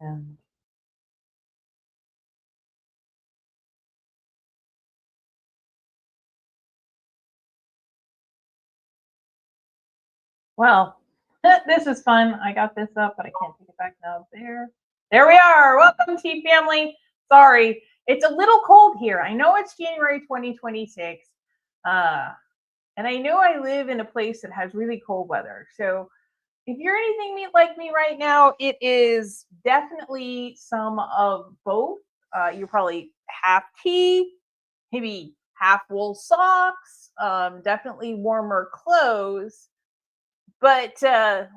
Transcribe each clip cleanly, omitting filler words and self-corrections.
And well, this is fun. I got this up, but I can't take it back now. There we are. Welcome, tea family. Sorry, it's a little cold here. I know it's January 2026, uh, and I know I live in a place that has really cold weather. So if you're anything like me right now, it is definitely some of both. You're probably half tea, maybe half wool socks, definitely warmer clothes. But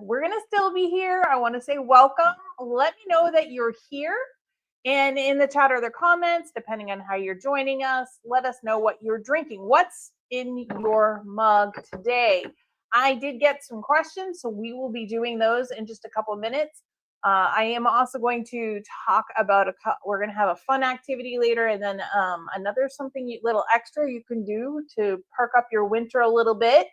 we're going to still be here. I want to say welcome. Let me know that you're here. And in the chat or the comments, depending on how you're joining us, let us know what you're drinking. What's in your mug today? I did get some questions, so we will be doing those in just a couple of minutes. I am also going to talk about we're going to have a fun activity later, and then another something little extra you can do to perk up your winter a little bit.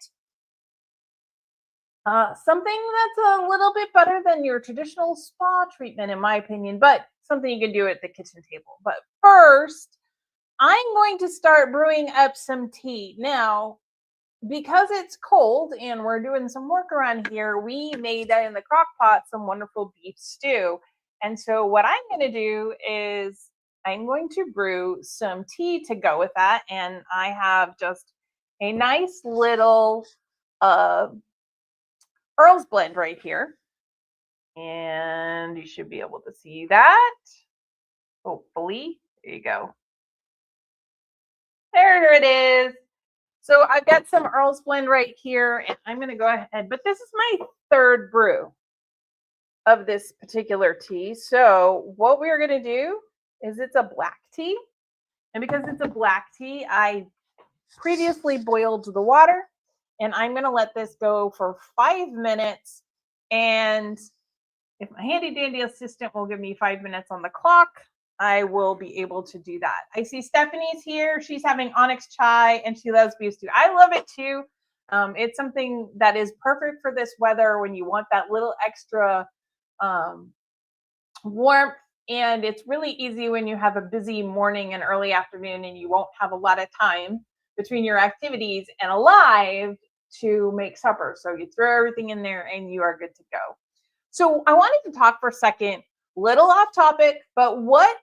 Something that's a little bit better than your traditional spa treatment, in my opinion, but something you can do at the kitchen table. But first, I'm going to start brewing up some tea. Now, because it's cold and we're doing some work around here, we made in the crock pot some wonderful beef stew. And so what I'm going to do is I'm going to brew some tea to go with that. And I have just a nice little Earl's blend right here. And you should be able to see that. Hopefully. There you go. There it is. So I've got some Earl's blend right here, and I'm going to go ahead. But this is my third brew of this particular tea. So what we're going to do is it's a black tea. And because it's a black tea, I previously boiled the water, and I'm going to let this go for 5 minutes. And if my handy dandy assistant will give me 5 minutes on the clock, I will be able to do that. I see Stephanie's here. She's having onyx chai and she loves beef stew. I love it too. It's something that is perfect for this weather when you want that little extra warmth. And it's really easy when you have a busy morning and early afternoon and you won't have a lot of time between your activities and alive to make supper. So you throw everything in there and you are good to go. So I wanted to talk for a second, little off topic, but what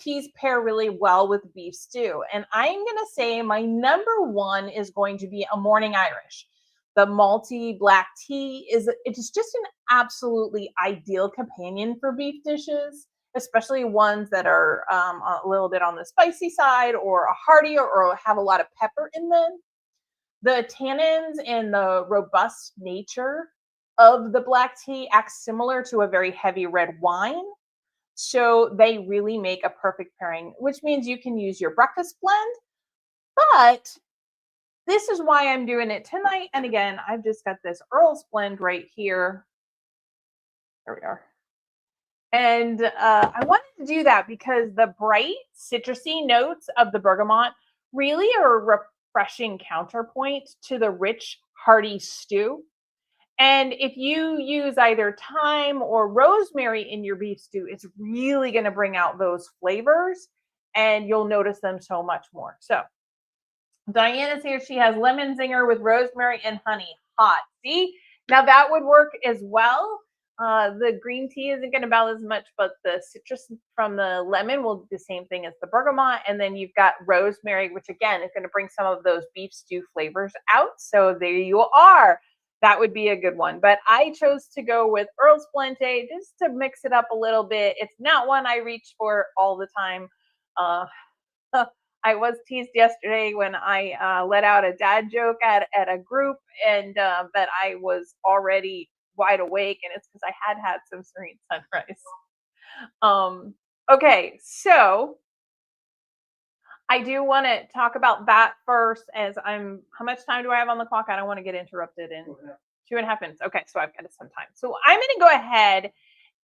teas pair really well with beef stew? And I'm going to say my number one is going to be a morning Irish. The malty black tea it's just an absolutely ideal companion for beef dishes, especially ones that are a little bit on the spicy side or a hearty or have a lot of pepper in them. The tannins and the robust nature of the black tea acts similar to a very heavy red wine. So they really make a perfect pairing, which means you can use your breakfast blend. But this is why I'm doing it tonight. And again, I've just got this Earl's blend right here. There we are. And I wanted to do that because the bright citrusy notes of the bergamot really are a refreshing counterpoint to the rich, hearty stew. And if you use either thyme or rosemary in your beef stew, it's really going to bring out those flavors and you'll notice them so much more. So Diana's here. She has lemon zinger with rosemary and honey. Hot. See? Now that would work as well. The green tea isn't going to bell as much, but the citrus from the lemon will do the same thing as the bergamot. And then you've got rosemary, which again is going to bring some of those beef stew flavors out. So there you are. That would be a good one. But I chose to go with Earl's Blente just to mix it up a little bit. It's not one I reach for all the time. I was teased yesterday when I let out a dad joke at a group and that I was already wide awake, and it's because I had some serene sunrise. Okay, so I do want to talk about that first as how much time do I have on the clock? I don't want to get interrupted in 2.5 minutes. Okay, so I've got some time. So I'm going to go ahead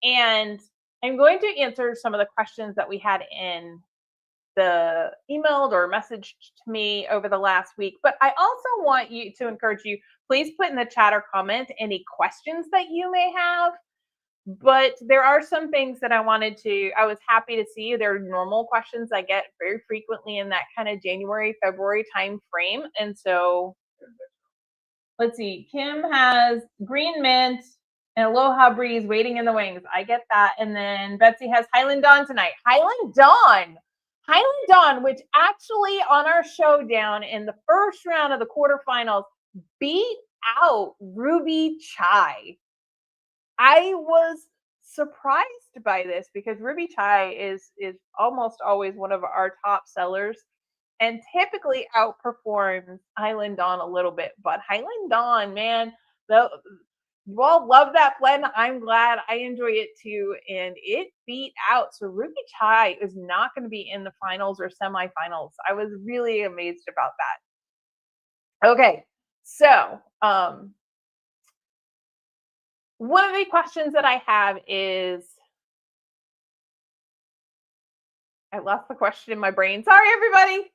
and I'm going to answer some of the questions that we had in the emailed or messaged to me over the last week. But I also want to encourage you, please put in the chat or comment any questions that you may have. But there are some things that I was happy to see. They're normal questions I get very frequently in that kind of January, February time frame. And so let's see. Kim has green mint and Aloha Breeze waiting in the wings. I get that. And then Betsy has Highland Dawn tonight. Highland Dawn. Highland Dawn, which actually on our showdown in the first round of the quarterfinals beat out Ruby Chai. I was surprised by this because Ruby Chai is almost always one of our top sellers and typically outperforms Highland Dawn a little bit. But Highland Dawn, man, you all love that blend. I'm glad I enjoy it too. And it beat out. So Ruby Chai is not going to be in the finals or semifinals. I was really amazed about that. Okay. So, one of the questions that I have is, I lost the question in my brain. Sorry, everybody.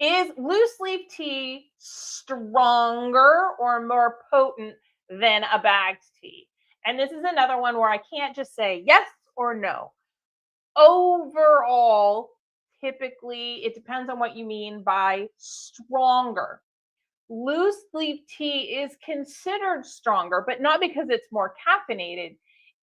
Is loose leaf tea stronger or more potent than a bagged tea? And this is another one where I can't just say yes or no. Overall, typically, it depends on what you mean by stronger. Loose leaf tea is considered stronger, but not because it's more caffeinated.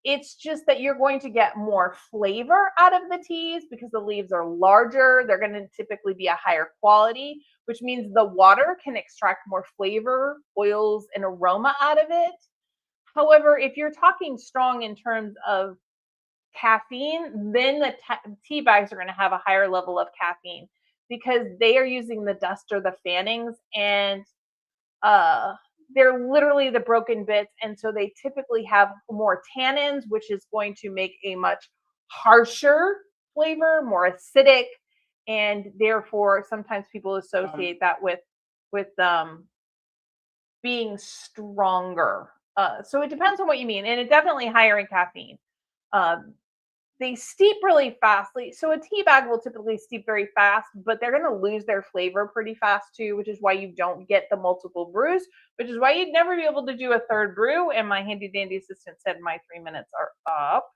It's just that you're going to get more flavor out of the teas because the leaves are larger. They're going to typically be a higher quality, which means the water can extract more flavor, oils, and aroma out of it. However, if you're talking strong in terms of caffeine, then the tea bags are going to have a higher level of caffeine because they are using the dust or the fannings, and they're literally the broken bits, and so they typically have more tannins, which is going to make a much harsher flavor, more acidic, and therefore sometimes people associate that with being stronger. So it depends on what you mean, and it's definitely higher in caffeine. They steep really fastly. So a tea bag will typically steep very fast, but they're going to lose their flavor pretty fast too, which is why you don't get the multiple brews, which is why you'd never be able to do a third brew. And my handy dandy assistant said my 3 minutes are up.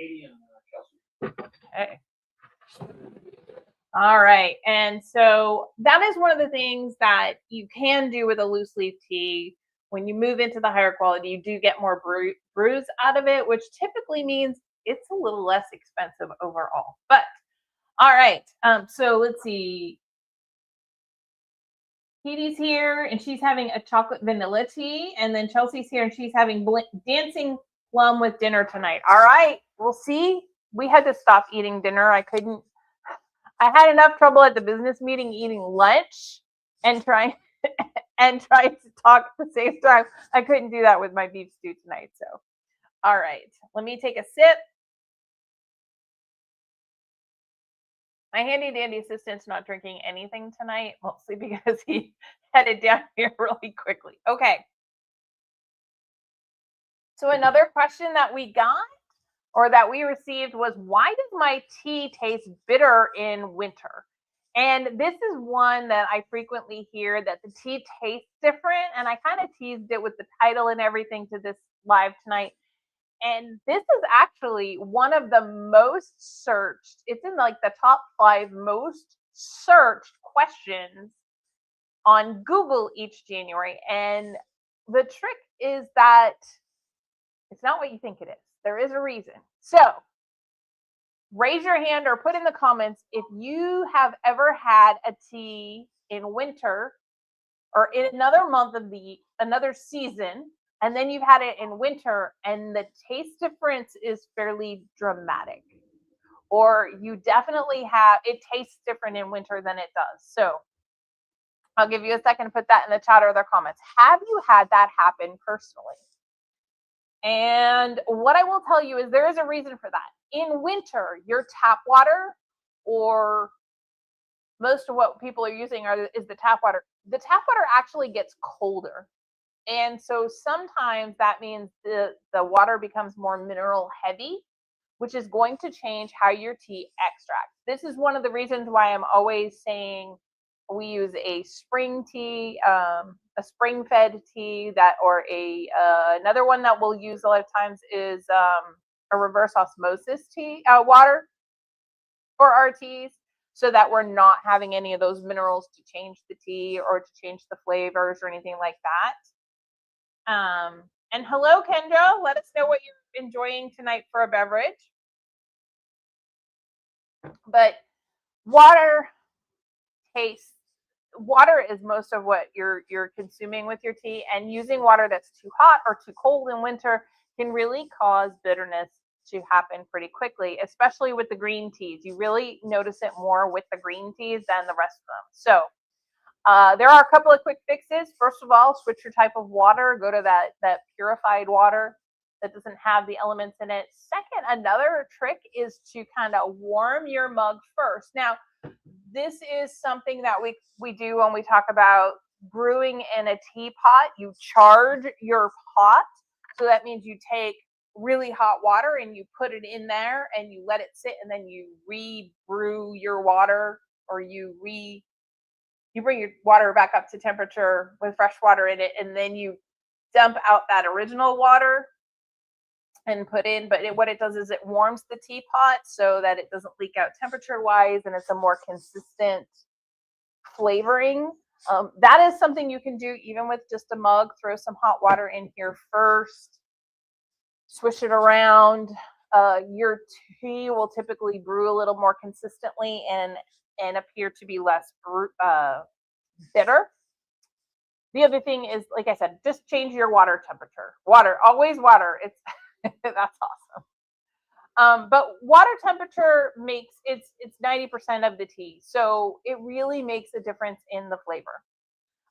80 on Chelsea. Okay. All right. And so that is one of the things that you can do with a loose leaf tea. When you move into the higher quality, you do get more brews out of it, which typically means it's a little less expensive overall. But all right. So let's see. Katie's here and she's having a chocolate vanilla tea. And then Chelsea's here and she's having dancing plum with dinner tonight. All right. We'll see. We had to stop eating dinner. I had enough trouble at the business meeting eating lunch and trying to talk at the same time. I couldn't do that with my beef stew tonight. So, all right. Let me take a sip. My handy dandy assistant's not drinking anything tonight, mostly because he headed down here really quickly. Okay. So another question that we got or that we received was, why does my tea taste bitter in winter? And this is one that I frequently hear, that the tea tastes different. And I kind of teased it with the title and everything to this live tonight. And this is actually one of the most searched, it's in like the top 5 most searched questions on Google each January. And the trick is that it's not what you think it is. There is a reason. So raise your hand or put in the comments if you have ever had a tea in winter or in another month of another season, and then you've had it in winter and the taste difference is fairly dramatic. Or you definitely it tastes different in winter than it does. So I'll give you a second to put that in the chat or their comments. Have you had that happen personally? And what I will tell you is there is a reason for that. In winter, your tap water, or most of what people are using is the tap water. The tap water actually gets colder. And so sometimes that means the water becomes more mineral heavy, which is going to change how your tea extracts. This is one of the reasons why I'm always saying we use a spring tea, a spring-fed tea that, or a another one that we'll use a lot of times is a reverse osmosis tea water for our teas, so that we're not having any of those minerals to change the tea or to change the flavors or anything like that. And hello, Kendra. Let us know what you're enjoying tonight for a beverage. But water tastes. Water is most of what you're consuming with your tea, and using water that's too hot or too cold in winter can really cause bitterness to happen pretty quickly, especially with the green teas. You really notice it more with the green teas than the rest of them. So there are a couple of quick fixes. First of all, switch your type of water. Go to that purified water that doesn't have the elements in it. Second, another trick is to kind of warm your mug first. Now, this is something that we do when we talk about brewing in a teapot. You charge your pot. So that means you take really hot water and you put it in there and you let it sit, and then you re-brew your water, or you bring your water back up to temperature with fresh water in it, and then you dump out that original water and put in. But what it does is it warms the teapot so that it doesn't leak out temperature wise, and it's a more consistent flavoring. That is something you can do even with just a mug. Throw some hot water in here first, swish it around. Your tea will typically brew a little more consistently and appear to be less bitter. The other thing is, like I said, just change your water temperature. Water, always water. It's that's awesome. But water temperature makes it's 90% of the tea, so it really makes a difference in the flavor.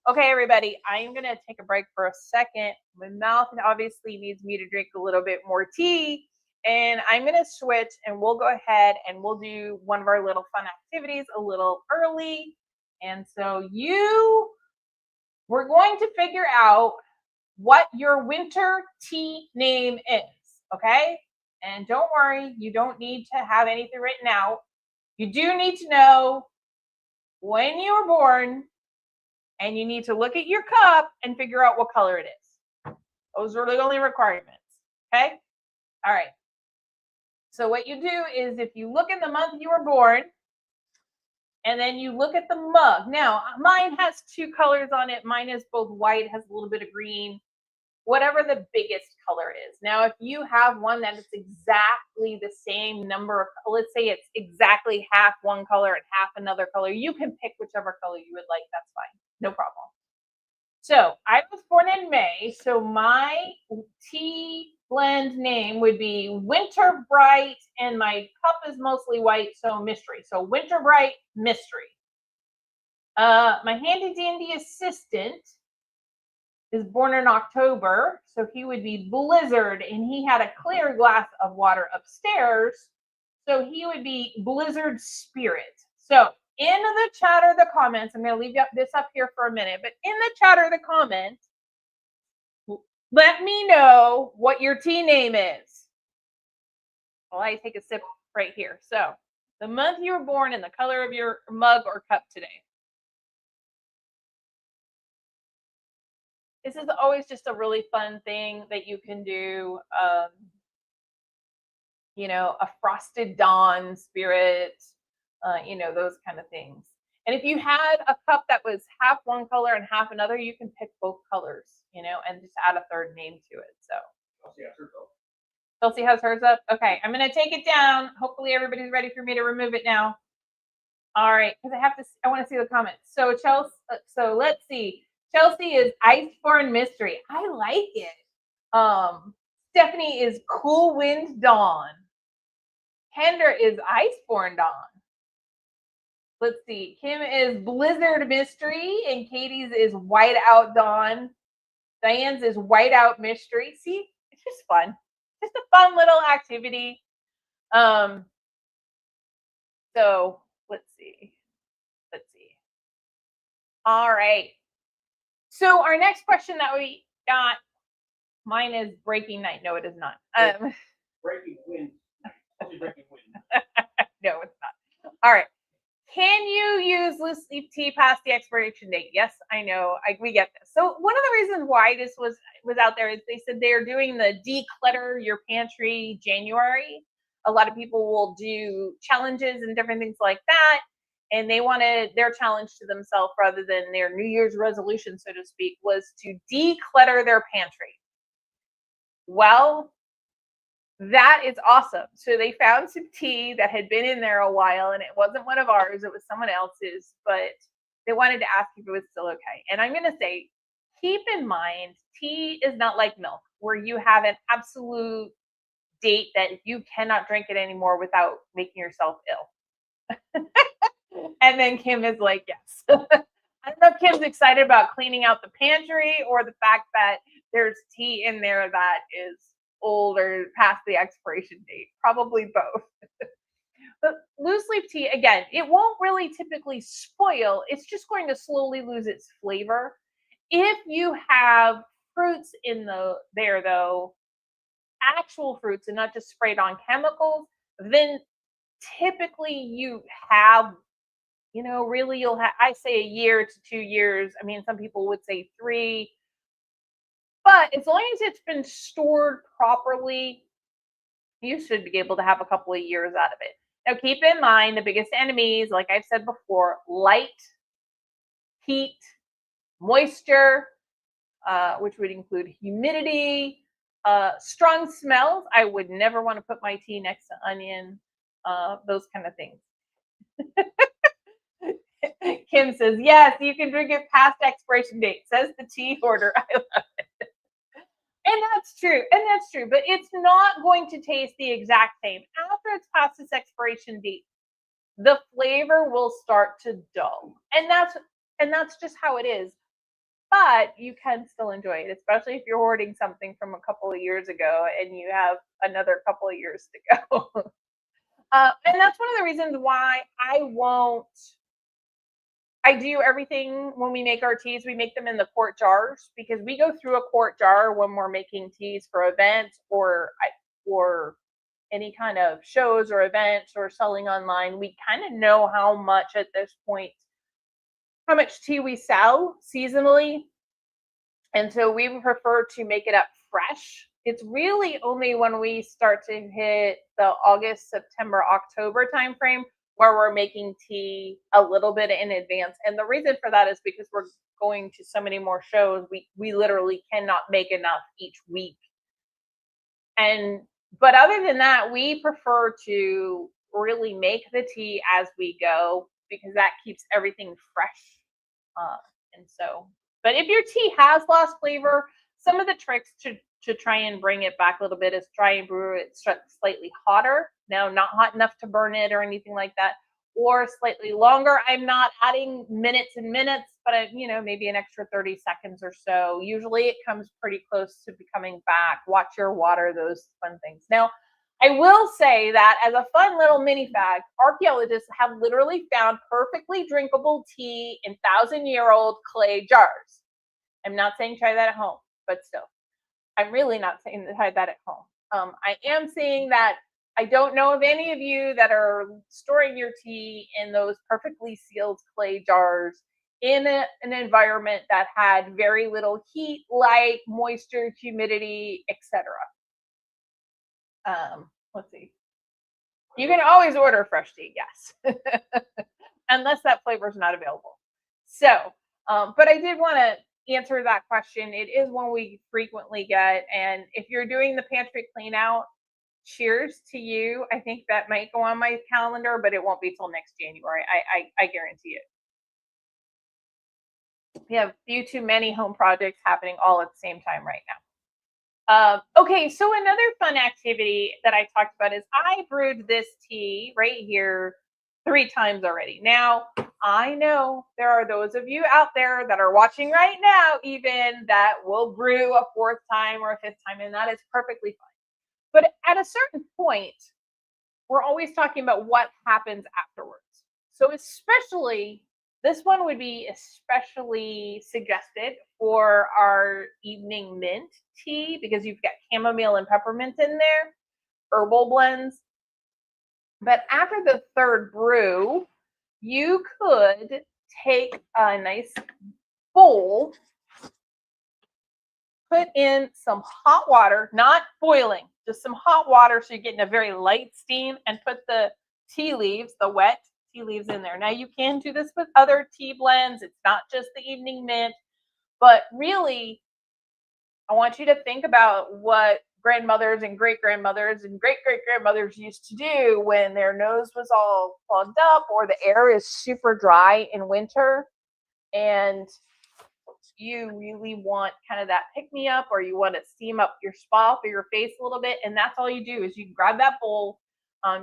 Okay, everybody, I am gonna take a break for a second. My mouth obviously needs me to drink a little bit more tea, and I'm gonna switch, and we'll go ahead and we'll do one of our little fun activities a little early. And so we're going to figure out what your winter tea name is, okay? And don't worry, you don't need to have anything written out. You do need to know when you were born, and you need to look at your cup and figure out what color it is. Those are the only requirements, okay? All right. So what you do is, if you look at the month you were born, and then you look at the mug. Now, mine has two colors on it. Mine is both white, has a little bit of green, whatever the biggest color is. Now, if you have one that is exactly the same number of, let's say it's exactly half one color and half another color, you can pick whichever color you would like. That's fine. No problem. So I was born in May, so my tea blend name would be Winter Bright, and my cup is mostly white, so Mystery. So Winter Bright Mystery. My handy dandy assistant is born in October, so he would be Blizzard, and he had a clear glass of water upstairs, so he would be Blizzard Spirit. So in the chat or the comments, I'm going to leave this up here for a minute, but in the chat or the comments, let me know what your tea name is. Well, I take a sip right here. So the month you were born and the color of your mug or cup today. This is always just a really fun thing that you can do. You know, a frosted dawn spirit, you know, those kind of things. And if you had a cup that was half one color and half another, you can pick both colors, you know, and just add a third name to it. So Chelsea has hers up. Okay, I'm going to take it down. Hopefully everybody's ready for me to remove it now. All right, because I want to see the comments. So Chelsea, so let's see. Chelsea is Iceborne Mystery. I like it. Stephanie is Cool Wind Dawn. Kendra is Iceborne Dawn. Let's see. Kim is Blizzard Mystery, and Katie's is Whiteout Dawn. Diane's is Whiteout Mystery. See, it's just fun. Just a fun little activity. So let's see. All right. So our next question that we got, mine is Breaking Night. No, it is not. Breaking Wind. Breaking Wind. No, it's not. All right. Can you use loose leaf tea past the expiration date? Yes, I know. We get this. So one of the reasons why this was out there is they said they are doing the declutter your pantry January. A lot of people will do challenges and different things like that, and they wanted their challenge to themselves rather than their New Year's resolution, so to speak, was to declutter their pantry. Well, that is awesome. So they found some tea that had been in there a while, and it wasn't one of ours, it was someone else's, but they wanted to ask if it was still okay. And I'm going to say, keep in mind, tea is not like milk, where you have an absolute date that you cannot drink it anymore without making yourself ill. And then Kim is like, yes. I don't know if Kim's excited about cleaning out the pantry or the fact that there's tea in there that is old or past the expiration date. Probably both. But loose leaf tea, again, it won't really typically spoil. It's just going to slowly lose its flavor. If you have fruits in there, though, actual fruits and not just sprayed on chemicals, then typically you have, really you'll have, I say a year to 2 years. I mean, some people would say 3, but as long as it's been stored properly, you should be able to have a couple of years out of it. Now, keep in mind the biggest enemies, like I've said before: light, heat, moisture, which would include humidity, strong smells. I would never want to put my tea next to onion, those kind of things. Kim says, yes, you can drink it past expiration date, says the tea hoarder. I love it. And that's true. And that's true. But it's not going to taste the exact same. After it's past its expiration date, the flavor will start to dull. And that's just how it is. But you can still enjoy it, especially if you're hoarding something from a couple of years ago and you have another couple of years to go. And that's one of the reasons why I do everything when we make our teas. We make them in the quart jars because we go through a quart jar when we're making teas for events or any kind of shows or events or selling online. We kind of know how much at this point, how much tea we sell seasonally. And so we prefer to make it up fresh. It's really only when we start to hit the August, September, October timeframe where we're making tea a little bit in advance. And the reason for that is because we're going to so many more shows. We literally cannot make enough each week. But other than that, we prefer to really make the tea as we go because that keeps everything fresh. But if your tea has lost flavor, some of the tricks to try and bring it back a little bit is try and brew it slightly hotter. Now, not hot enough to burn it or anything like that, or slightly longer. I'm not adding minutes and minutes, but maybe an extra 30 seconds or so. Usually it comes pretty close to becoming back. Watch your water, those fun things. Now, I will say that as a fun little mini fact, archaeologists have literally found perfectly drinkable tea in 1,000-year-old clay jars. I'm not saying try that at home, but still, I'm really not saying try that at home. I am saying that I don't know of any of you that are storing your tea in those perfectly sealed clay jars in an environment that had very little heat, light, moisture, humidity, etc. Let's see. You can always order fresh tea, yes, unless that flavor is not available. So, but I did want to answer that question. It is one we frequently get, and if you're doing the pantry clean out, cheers to you. I think that might go on my calendar, but it won't be till next January. I guarantee it. We have few too many home projects happening all at the same time right now. Okay, so another fun activity that I talked about is I brewed this tea right here 3 times already. Now, I know there are those of you out there that are watching right now, even that will brew a 4th time or a 5th time, and that is perfectly fine. But at a certain point, we're always talking about what happens afterwards. So especially, this one would be especially suggested for our evening mint tea because you've got chamomile and peppermint in there, herbal blends. But after the 3rd brew, you could take a nice bowl, put in some hot water, not boiling, just some hot water so you're getting a very light steam, and put the tea leaves, the wet tea leaves in there. Now you can do this with other tea blends. It's not just the evening mint, but really I want you to think about what grandmothers and great grandmothers and great great grandmothers used to do when their nose was all plugged up or the air is super dry in winter, and you really want kind of that pick me up, or you want to steam up your scalp or your face a little bit. And that's all you do is you grab that bowl.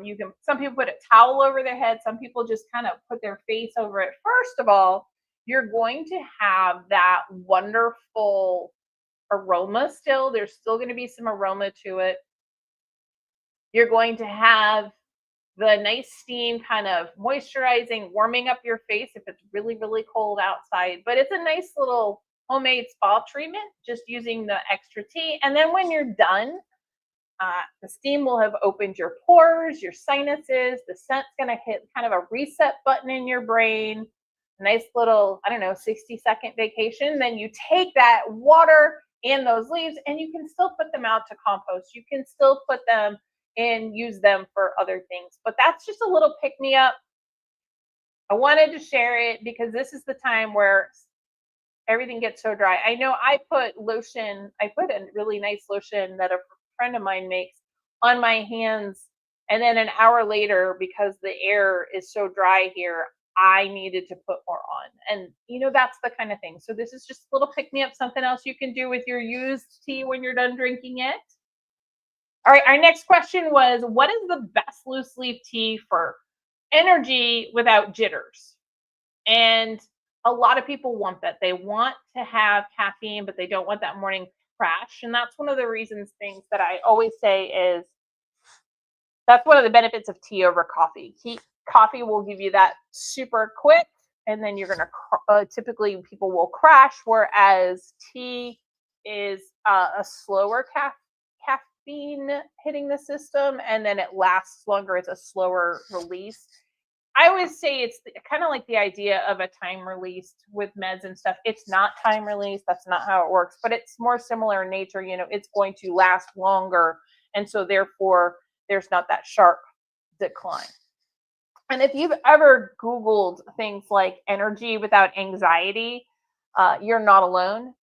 You can, some people put a towel over their head. Some people just kind of put their face over it. First of all, you're going to have that wonderful aroma still. There's still going to be some aroma to it. You're going to have the nice steam kind of moisturizing, warming up your face if it's really, really cold outside. But it's a nice little homemade spa treatment, just using the extra tea. And then when you're done, the steam will have opened your pores, your sinuses. The scent's going to hit kind of a reset button in your brain. A nice little, I don't know, 60-second vacation. Then you take that water and those leaves, and you can still put them out to compost. You can still put them and use them for other things. But that's just a little pick me up. I wanted to share it because this is the time where everything gets so dry. I know I put a really nice lotion that a friend of mine makes on my hands. And then an hour later, because the air is so dry here, I needed to put more on. And, that's the kind of thing. So this is just a little pick me up, something else you can do with your used tea when you're done drinking it. All right, our next question was, what is the best loose leaf tea for energy without jitters? And a lot of people want that. They want to have caffeine, but they don't want that morning crash. And that's one of the things that I always say is that's one of the benefits of tea over coffee. Coffee will give you that super quick, and then you're going to typically people will crash, whereas tea is a slower caffeine hitting the system, and then it lasts longer. It's a slower release. I always say it's kind of like the idea of a time release with meds and stuff. It's not time release. That's not how it works, but it's more similar in nature. It's going to last longer. And so therefore there's not that sharp decline. And if you've ever Googled things like energy without anxiety, you're not alone.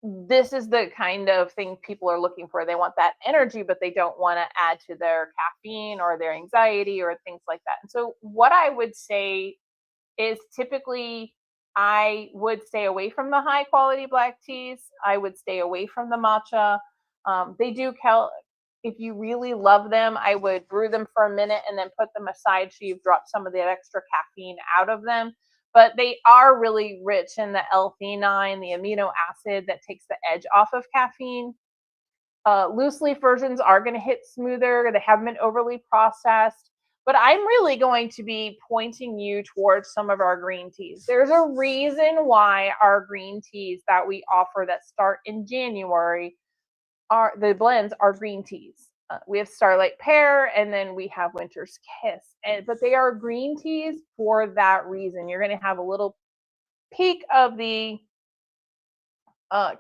This is the kind of thing people are looking for. They want that energy, but they don't want to add to their caffeine or their anxiety or things like that. And so what I would say is typically I would stay away from the high quality black teas. I would stay away from the matcha. They do if you really love them, I would brew them for a minute and then put them aside so you've dropped some of the extra caffeine out of them. But they are really rich in the L-theanine, the amino acid that takes the edge off of caffeine. Loose leaf versions are going to hit smoother. They haven't been overly processed. But I'm really going to be pointing you towards some of our green teas. There's a reason why our green teas that we offer that start in January the blends are green teas. We have Starlight Pear, and then we have Winter's Kiss. But they are green teas for that reason. You're going to have a little peak of the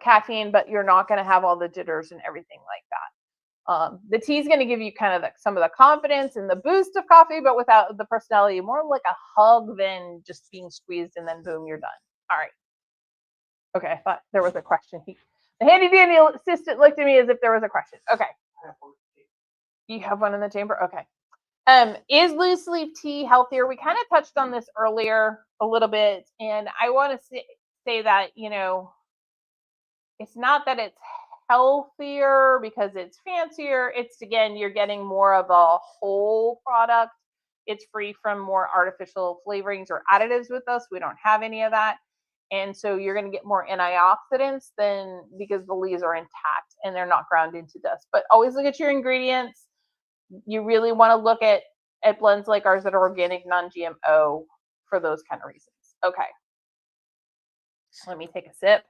caffeine, but you're not going to have all the jitters and everything like that. The tea is going to give you kind of some of the confidence and the boost of coffee, but without the personality, more like a hug than just being squeezed and then boom, you're done. All right. Okay, I thought there was a question. The handy dandy assistant looked at me as if there was a question. Okay. You have one in the chamber? Okay. Is loose leaf tea healthier? We kind of touched on this earlier a little bit, and I want to say that, it's not that it's healthier because it's fancier. It's, again, you're getting more of a whole product. It's free from more artificial flavorings or additives with us. We don't have any of that. And so you're going to get more antioxidants because the leaves are intact and they're not ground into dust. But always look at your ingredients. You really want to look at blends like ours that are organic, non-GMO for those kind of reasons. Okay. Let me take a sip.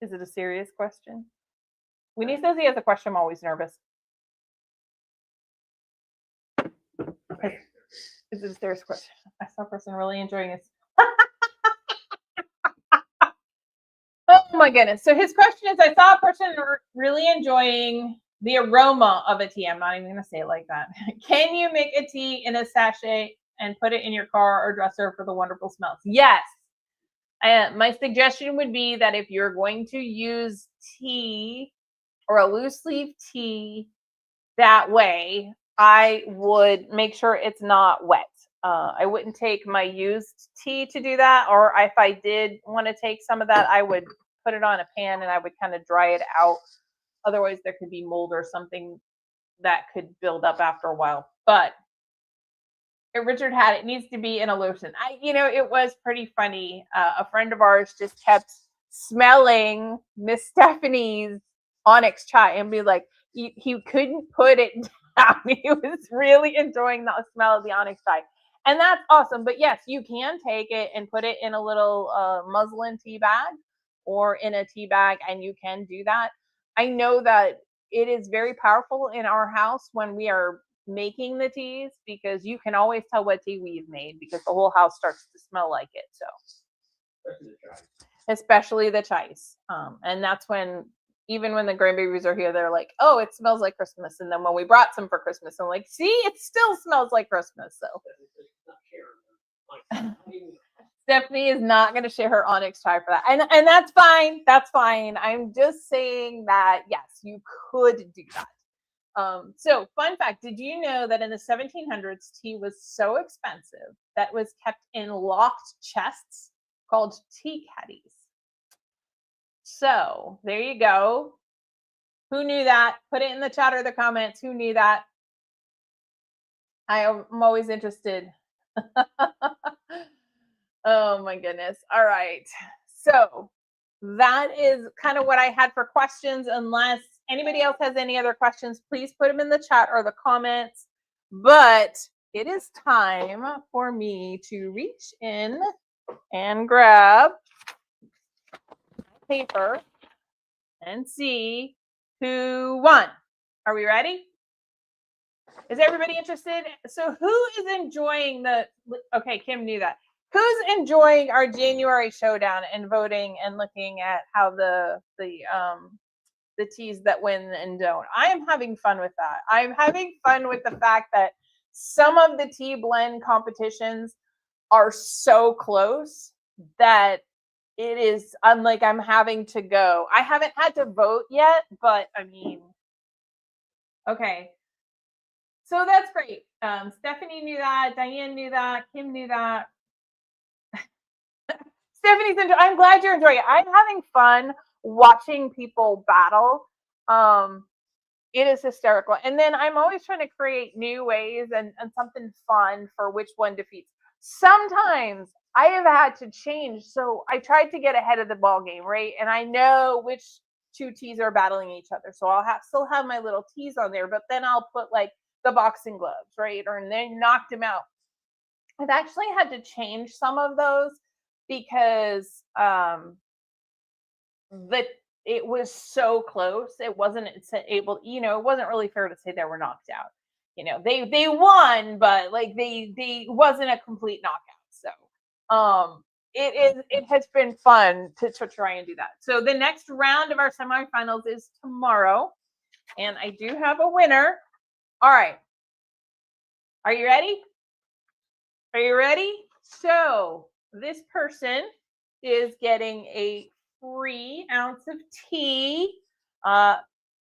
Is it a serious question? When he says he has a question, I'm always nervous. Is it a serious question? I saw a person really enjoying this. Oh my goodness. So his question is, I saw a person really enjoying the aroma of a tea. I'm not even going to say it like that. Can you make a tea in a sachet and put it in your car or dresser for the wonderful smells? Yes. My suggestion would be that if you're going to use tea or a loose leaf tea that way, I would make sure it's not wet. I wouldn't take my used tea to do that, or if I did want to take some of that, I would put it on a pan and I would kind of dry it out. Otherwise, there could be mold or something that could build up after a while. But Richard had it needs to be in a lotion. It was pretty funny. A friend of ours just kept smelling Miss Stephanie's onyx chai and be like, he couldn't put it down. He was really enjoying the smell of the onyx chai. And that's awesome. But yes, you can take it and put it in a little muslin tea bag or in a tea bag, and you can do that. I know that it is very powerful in our house when we are making the teas, because you can always tell what tea we've made because the whole house starts to smell like it. So especially the chais. And that's when, even when the grandbabies are here, they're like, oh, it smells like Christmas. And then when we brought some for Christmas, I'm like, see, it still smells like Christmas. So Stephanie is not going to share her onyx chai for that. And that's fine. That's fine. I'm just saying that, yes, you could do that. So fun fact, did you know that in the 1700s, tea was so expensive that was kept in locked chests called tea caddies? So there you go. Who knew that? Put it in the chat or the comments. Who knew that? I'm always interested. Oh my goodness. All right. So that is kind of what I had for questions. Unless anybody else has any other questions, please put them in the chat or the comments. But it is time for me to reach in and grab paper and see who won. Are we ready? Is everybody interested? So who is enjoying okay, Kim knew that. Who's enjoying our January showdown and voting and looking at how the teas that win and don't? I am having fun with that. I'm having fun with the fact that some of the tea blend competitions are so close that it is unlike I'm having to go. I haven't had to vote yet, but I mean, okay. So that's great. Stephanie knew that. Diane knew that. Kim knew that. Stephanie's I'm glad you're enjoying it. I'm having fun watching people battle. It is hysterical. And then I'm always trying to create new ways and something fun for which one defeats. Sometimes I have had to change. So I tried to get ahead of the ball game, right? And I know which two teas are battling each other. So I'll still have my little teas on there, but then I'll put like the boxing gloves, right? Or and then knocked them out. I've actually had to change some of those because it was so close. It wasn't able, it wasn't really fair to say they were knocked out. They won, but like they wasn't a complete knockout. So it has been fun to try and do that. So the next round of our semifinals is tomorrow, and I do have a winner. All right. Are you ready? Are you ready? So this person is getting a free ounce of tea.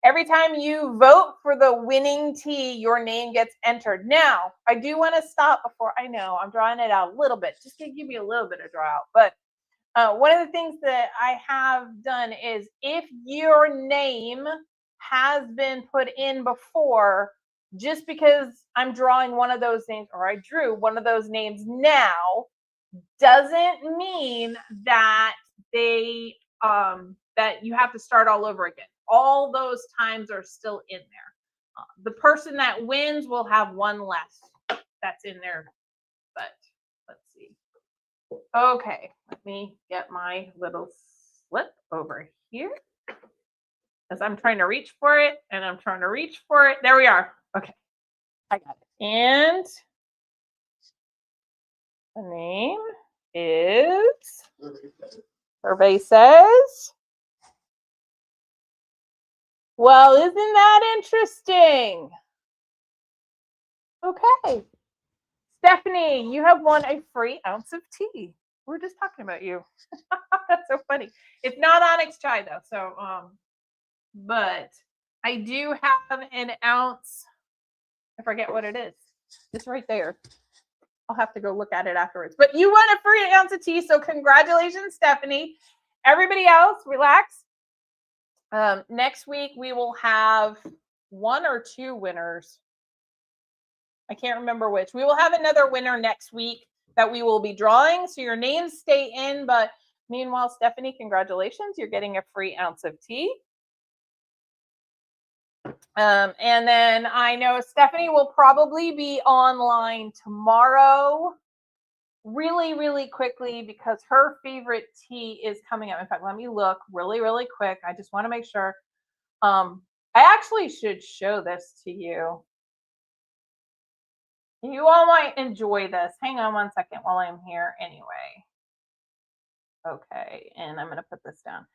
Every time you vote for the winning tea, your name gets entered. Now, I do want to stop before, I know I'm drawing it out a little bit, just to give you a little bit of draw out. But one of the things that I have done is if your name has been put in before, just because I'm drawing one of those names, or I drew one of those names now, doesn't mean that that you have to start all over again. All those times are still in there. The person that wins will have one less that's in there. But let's see. Okay, let me get my little slip over here, as I'm trying to reach for it, and I'm trying to reach for it. There we are. Okay, I got it. And The name is, survey says, well, isn't that interesting? Okay. Stephanie, you have won a free ounce of tea. We were just talking about you. That's so funny. It's not Onyx chai though, so but I do have an ounce. I forget what it is. It's right there. I'll have to go look at it afterwards. But you won a free ounce of tea, so congratulations, Stephanie. Everybody else, relax. Next week we will have one or two winners. I can't remember which. We will have another winner next week that we will be drawing. So your names stay in. But meanwhile, Stephanie, congratulations. You're getting a free ounce of tea. And then I know Stephanie will probably be online tomorrow really, really quickly because her favorite tea is coming up. In fact, let me look really, really quick. I just want to make sure. I actually should show this to you. You all might enjoy this. Hang on one second while I'm here anyway. Okay, and I'm going to put this down.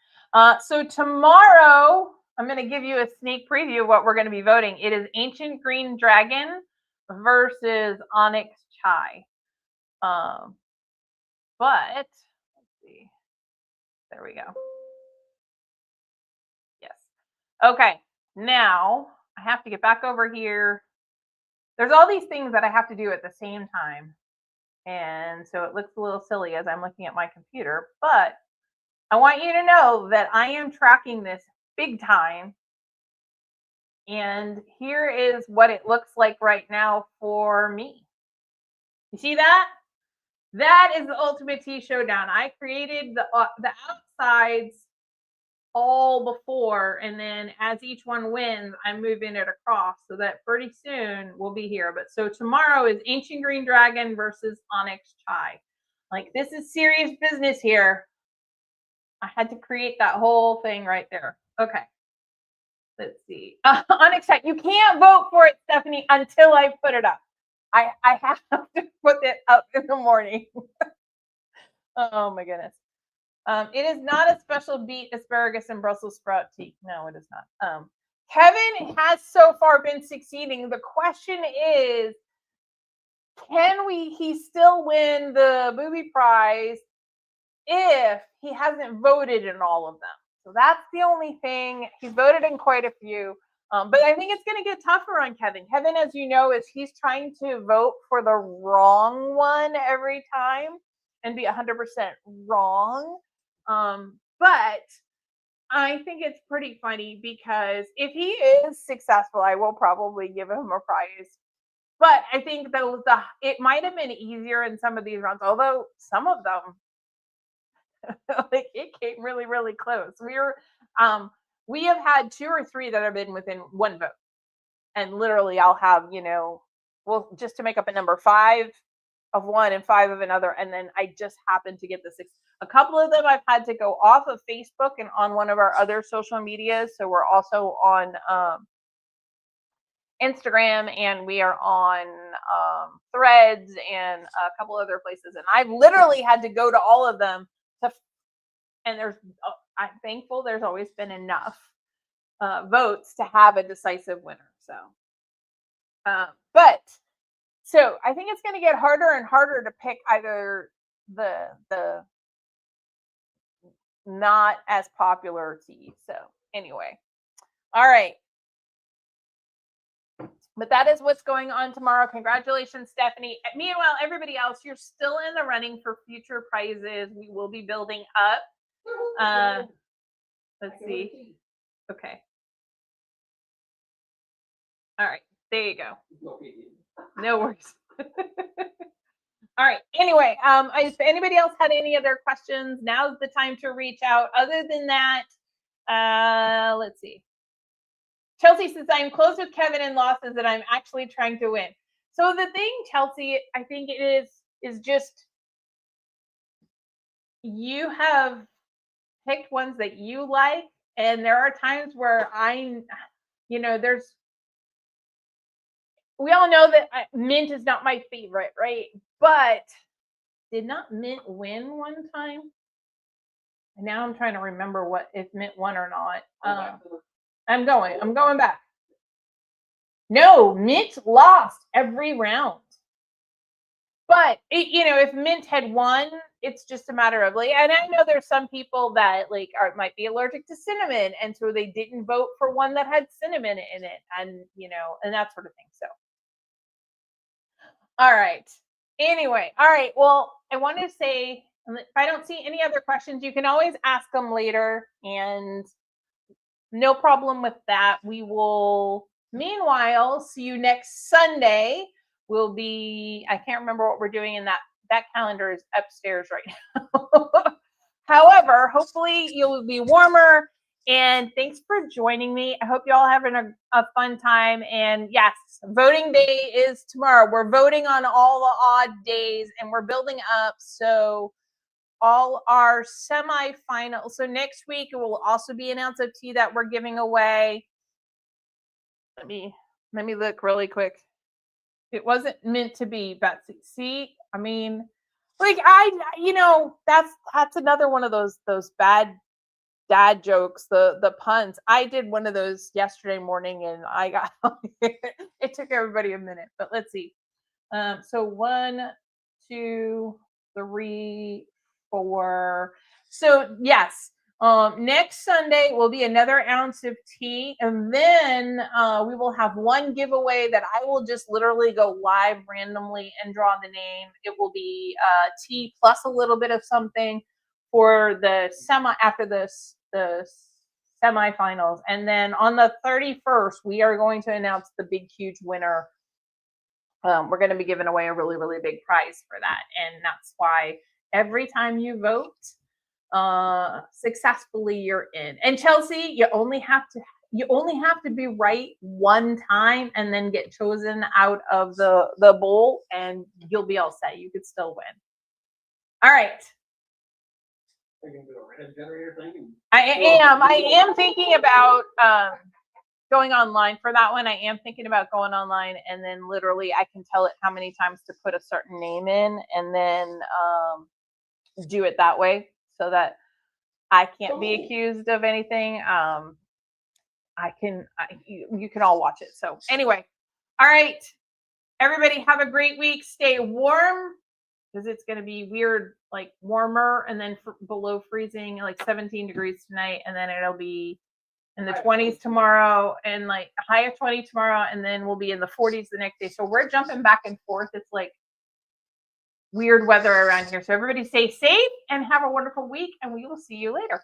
So tomorrow, I'm going to give you a sneak preview of what we're going to be voting. It is Ancient Green Dragon versus Onyx Chai. But, let's see. There we go. Yes. Okay, now I have to get back over here. There's all these things that I have to do at the same time. And so it looks a little silly as I'm looking at my computer, but I want you to know that I am tracking this big time. And here is what it looks like right now for me. You see that? That is the Ultimate Tea Showdown. I created the outsides all before, and then as each one wins, I'm moving it across so that pretty soon we'll be here. But so tomorrow is Ancient Green Dragon versus Onyx Chai. Like, this is serious business here. I had to create that whole thing right there. Okay. Let's see. Onyx Chai, you can't vote for it, Stephanie, until I put it up. I have to put it up in the morning. Oh my goodness. It is not a special beet, asparagus, and Brussels sprout tea. No, it is not. Kevin has so far been succeeding. The question is, can he still win the booby prize if he hasn't voted in all of them? So that's the only thing. He's voted in quite a few. But I think it's going to get tougher on Kevin. Kevin, as you know, he's trying to vote for the wrong one every time and be 100% wrong. But I think it's pretty funny because if he is successful, I will probably give him a prize. But I think it might have been easier in some of these rounds, although some of them, like, it came really, really close. We have had 2 or 3 that have been within 1 vote, and literally I'll have, well, just to make up a number, 5 of one and 5 of another, and then I just happened to get the 6. A couple of them I've had to go off of Facebook and on one of our other social medias. So we're also on Instagram, and we are on Threads and a couple other places. And I've literally had to go to all of them and I'm thankful there's always been enough votes to have a decisive winner. So, so I think it's going to get harder and harder to pick either the not as popular tea. So anyway, all right. But that is what's going on tomorrow. Congratulations, Stephanie. Meanwhile, everybody else, you're still in the running for future prizes. We will be building up. Let's see. Okay. All right. There you go. No worries. All right. Anyway, if anybody else had any other questions, now's the time to reach out. Other than that, let's see. Chelsea says, I'm close with Kevin in losses and I'm actually trying to win. So the thing, Chelsea, I think it is just, you have picked ones that you like. And there are times where we all know that mint is not my favorite, right? But did not Mint win one time? And now I'm trying to remember if Mint won or not. I'm going back. No, Mint lost every round. But if Mint had won, it's just a matter of like, and I know there's some people that like might be allergic to cinnamon, and so they didn't vote for one that had cinnamon in it, and and that sort of thing. So, all right. Anyway, all right. Well, I want to say, if I don't see any other questions, you can always ask them later, and no problem with that. We will, meanwhile, see you next Sunday. I can't remember what we're doing in that calendar is upstairs right now. However, hopefully you'll be warmer, and thanks for joining me. I hope you all having a fun time. And yes, voting day is tomorrow. We're voting on all the odd days, and we're building up. So all our semifinals. So next week it will also be announced a tea that we're giving away. Let me look really quick. It wasn't meant to be, Betsy. See, I mean, like that's another one of those bad dad jokes, the puns. I did one of those yesterday morning, and I got it took everybody a minute, but let's see. So 1, 2, 3, 4. So yes, next Sunday will be another ounce of tea, and then we will have one giveaway that I will just literally go live randomly and draw the name. It will be tea plus a little bit of something for the the semifinals, and then on the 31st we are going to announce the big huge winner. We're going to be giving away a really, really big prize for that. And that's why every time you vote successfully, you're in. And Chelsea, you only have to be right one time and then get chosen out of the bowl, and you'll be all set. You could still win. All right. I am thinking about going online for that one. I am thinking about going online, and then literally I can tell it how many times to put a certain name in, and then do it that way so that I can't be accused of anything. You can all watch it. So anyway, all right, everybody have a great week. Stay warm, because it's going to be weird, like warmer, and then below freezing, like 17 degrees tonight, and then it'll be in the 20s tomorrow, and like a high of 20 tomorrow, and then we'll be in the 40s the next day. So we're jumping back and forth. It's like weird weather around here. So everybody stay safe and have a wonderful week, and we will see you later.